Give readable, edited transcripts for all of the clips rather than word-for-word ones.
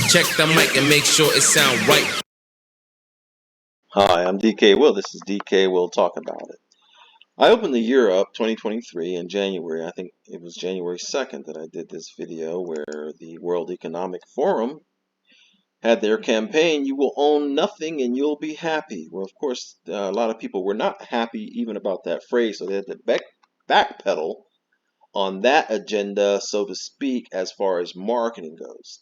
Check the mic and make sure it sound right. Hi, I'm DK Will. This is DK Will Talk About It. I opened the year up 2023 in January. I think it was January 2nd that I did this video where the World Economic Forum had their campaign, "You will own nothing and you'll be happy." Well, of course, a lot of people were not happy even about that phrase, so they had to backpedal on that agenda, so to speak, as far as marketing goes.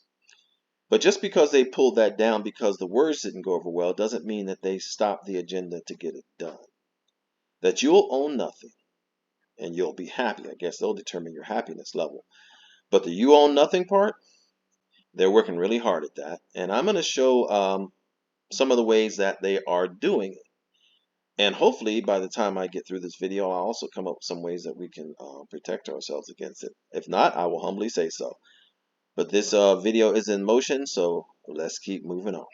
But just because they pulled that down because the words didn't go over well doesn't mean that they stopped the agenda to get it done. That you'll own nothing and you'll be happy. I guess they'll determine your happiness level. But the you own nothing part, they're working really hard at that. And I'm going to show some of the ways that they are doing it. And hopefully by the time I get through this video, I'll also come up with some ways that we can protect ourselves against it. If not, I will humbly say so. But this video is in motion, so let's keep moving on.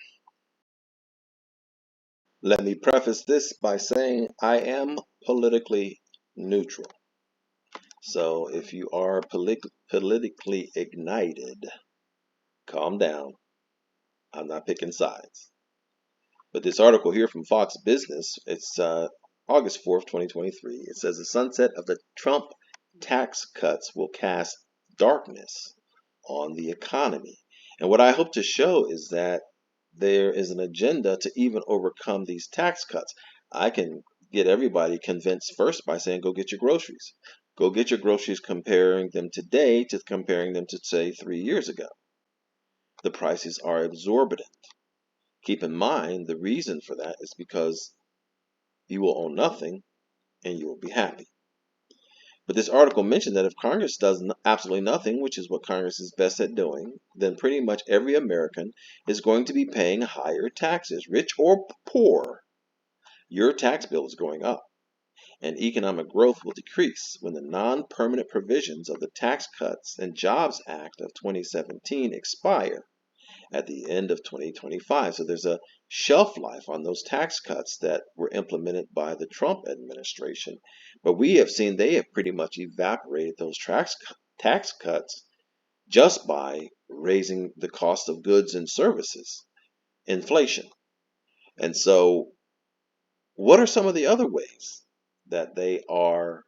Let me preface this by saying I am politically neutral. So if you are politically ignited, calm down. I'm not picking sides. But this article here from Fox Business, it's August 4th, 2023. It says the sunset of the Trump tax cuts will cast darkness on the economy. And what I hope to show is that there is an agenda to even overcome these tax cuts. I can get everybody convinced first by saying, go get your groceries. Go get your groceries, comparing them today to comparing them to, say, 3 years ago. The prices are exorbitant. Keep in mind, the reason for that is because you will own nothing and you will be happy. But this article mentioned that if Congress does absolutely nothing, which is what Congress is best at doing, then pretty much every American is going to be paying higher taxes, rich or poor. Your tax bill is going up, and economic growth will decrease when the non-permanent provisions of the Tax Cuts and Jobs Act of 2017 expire at the end of 2025. So there's a shelf life on those tax cuts that were implemented by the Trump administration. But we have seen they have pretty much evaporated those tax cuts just by raising the cost of goods and services, inflation. And so what are some of the other ways that they are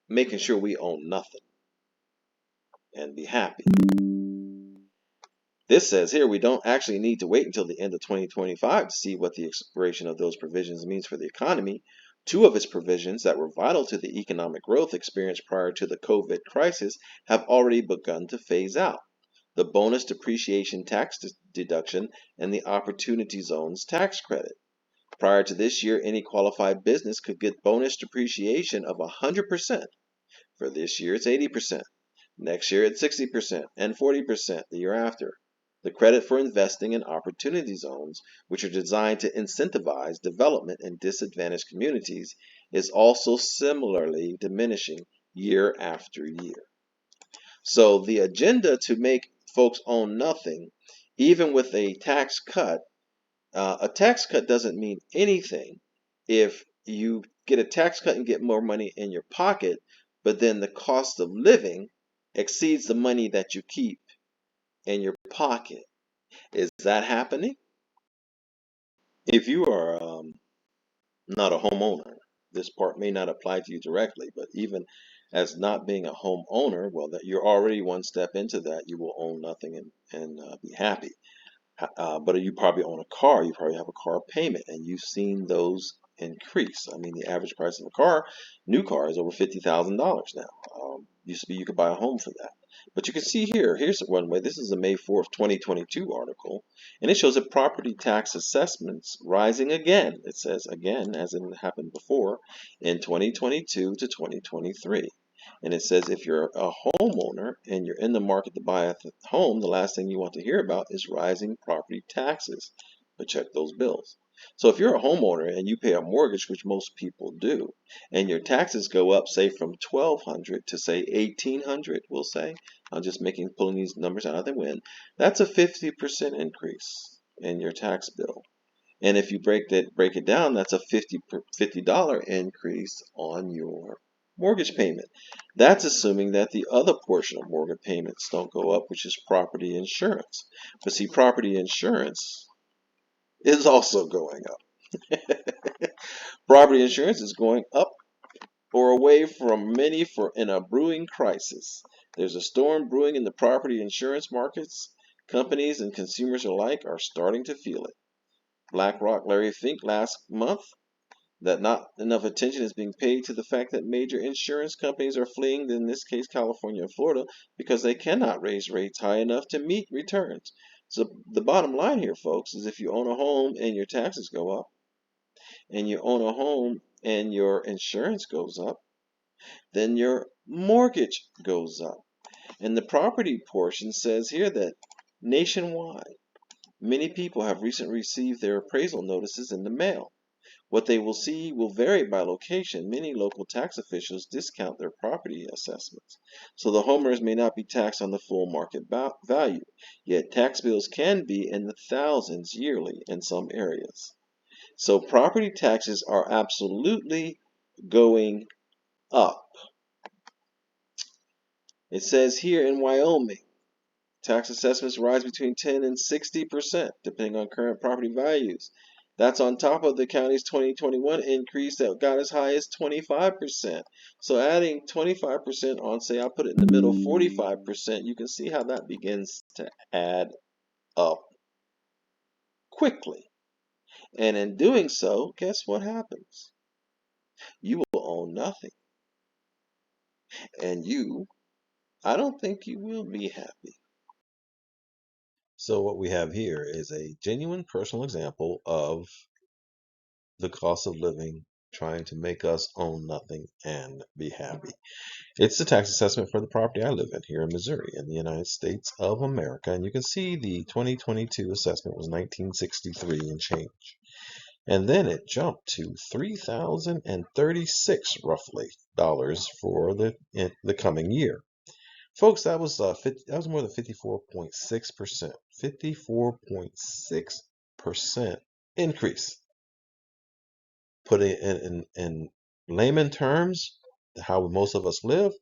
making sure we own nothing and be happy? This says here we don't actually need to wait until the end of 2025 to see what the expiration of those provisions means for the economy. Two of its provisions that were vital to the economic growth experienced prior to the COVID crisis have already begun to phase out: the bonus depreciation tax deduction and the Opportunity Zones tax credit. Prior to this year, any qualified business could get bonus depreciation of 100%. For this year, it's 80%. Next year, it's 60% and 40% the year after. The credit for investing in opportunity zones, which are designed to incentivize development in disadvantaged communities, is also similarly diminishing year after year. So the agenda to make folks own nothing, even with a tax cut doesn't mean anything if you get a tax cut and get more money in your pocket, but then the cost of living exceeds the money that you keep in your pocket. Is that happening? If you are not a homeowner, this part may not apply to you directly, but even as not being a homeowner, well, that you're already one step into that. You will own nothing and be happy. But you probably own a car. You probably have a car payment, and you've seen those increase. I mean, the average price of a new car, is over $50,000 now. Used to be you could buy a home for that. But you can see here's one way. This is a May 4th, 2022 article, and it shows that property tax assessments rising again. It says again, as it happened before, in 2022 to 2023. And it says if you're a homeowner and you're in the market to buy a home, the last thing you want to hear about is rising property taxes. But check those bills. So if you're a homeowner and you pay a mortgage, which most people do, and your taxes go up, say from $1,200 to say $1,800, we'll say, I'm just pulling these numbers out of the wind, that's a 50% increase in your tax bill. And if you break it down, that's a $50 increase on your mortgage payment. That's assuming that the other portion of mortgage payments don't go up, which is property insurance. But see, property insurance is also going up. Property insurance is going up or away from many for in a brewing crisis. There's a storm brewing in the property insurance markets. Companies and consumers alike are starting to feel it. BlackRock Larry Fink last month that not enough attention is being paid to the fact that major insurance companies are fleeing, in this case California and Florida, because they cannot raise rates high enough to meet returns. So the bottom line here, folks, is if you own a home and your taxes go up, and you own a home and your insurance goes up, then your mortgage goes up. And the property portion says here that nationwide, many people have recently received their appraisal notices in the mail. What they will see will vary by location. Many local tax officials discount their property assessments, so the homeowners may not be taxed on the full market value. Yet tax bills can be in the thousands yearly in some areas. So property taxes are absolutely going up. It says here in Wyoming, tax assessments rise between 10 and 60%, depending on current property values. That's on top of the county's 2021 increase that got as high as 25%. So adding 25% on, say I put it in the middle, 45%, you can see how that begins to add up quickly. And in doing so, guess what happens? You will own nothing. And I don't think you will be happy. So what we have here is a genuine personal example of the cost of living trying to make us own nothing and be happy. It's the tax assessment for the property I live in here in Missouri in the United States of America. And you can see the 2022 assessment was $1963 and change. And then it jumped to $3,036 roughly dollars for the coming year. Folks, that was more than 54.6%. 54.6% increase. Put it in layman terms, how most of us live,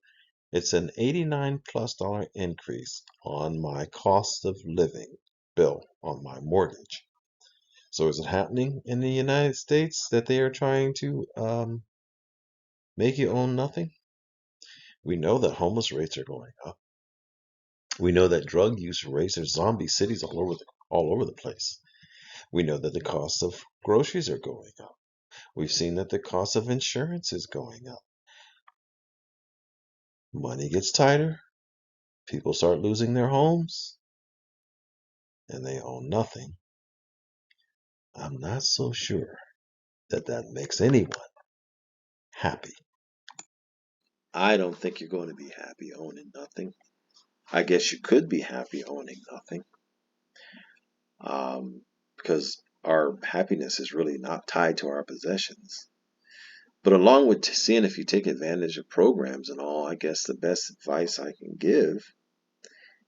it's an $89+ increase on my cost of living bill on my mortgage. So is it happening in the United States that they are trying to make you own nothing? We know that homeless rates are going up. We know that drug use rates are zombie cities all over the place. We know that the cost of groceries are going up. We've seen that the cost of insurance is going up. Money gets tighter. People start losing their homes. And they own nothing. I'm not so sure that makes anyone happy. I don't think you're going to be happy owning nothing. I guess you could be happy owning nothing. Because our happiness is really not tied to our possessions. But along with seeing if you take advantage of programs and all, I guess the best advice I can give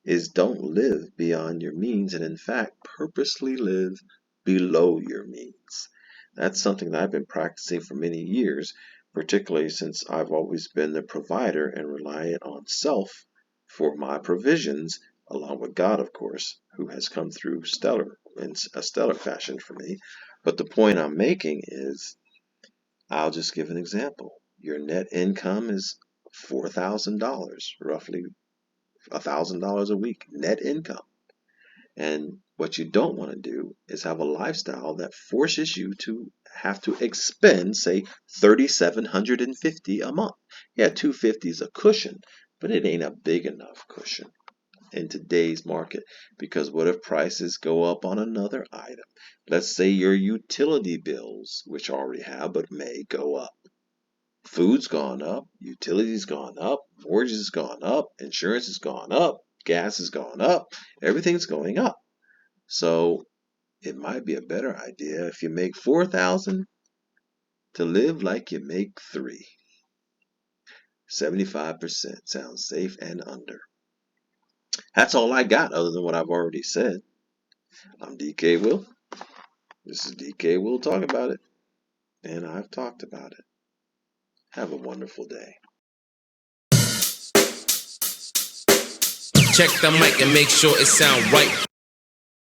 is don't live beyond your means, and in fact, purposely live below your means. That's something that I've been practicing for many years, particularly since I've always been the provider and reliant on self for my provisions, along with God, of course, who has come through in a stellar fashion for me. But the point I'm making is, I'll just give an example. Your net income is $4,000, roughly $1,000 a week, net income. And what you don't want to do is have a lifestyle that forces you to have to expend, say, $3,750 a month. Yeah, $250 is a cushion, but it ain't a big enough cushion in today's market, because what if prices go up on another item? Let's say your utility bills, which already have but may go up. Food's gone up, utilities gone up, mortgage has gone up, insurance has gone up, gas has gone up, everything's going up. So it might be a better idea if you make $4,000 to live like you make $3,000. 75% sounds safe and under. That's all I got other than what I've already said. I'm DK Will. This is DK Will talking about it. And I've talked about it. Have a wonderful day. Check the mic and make sure it sound right.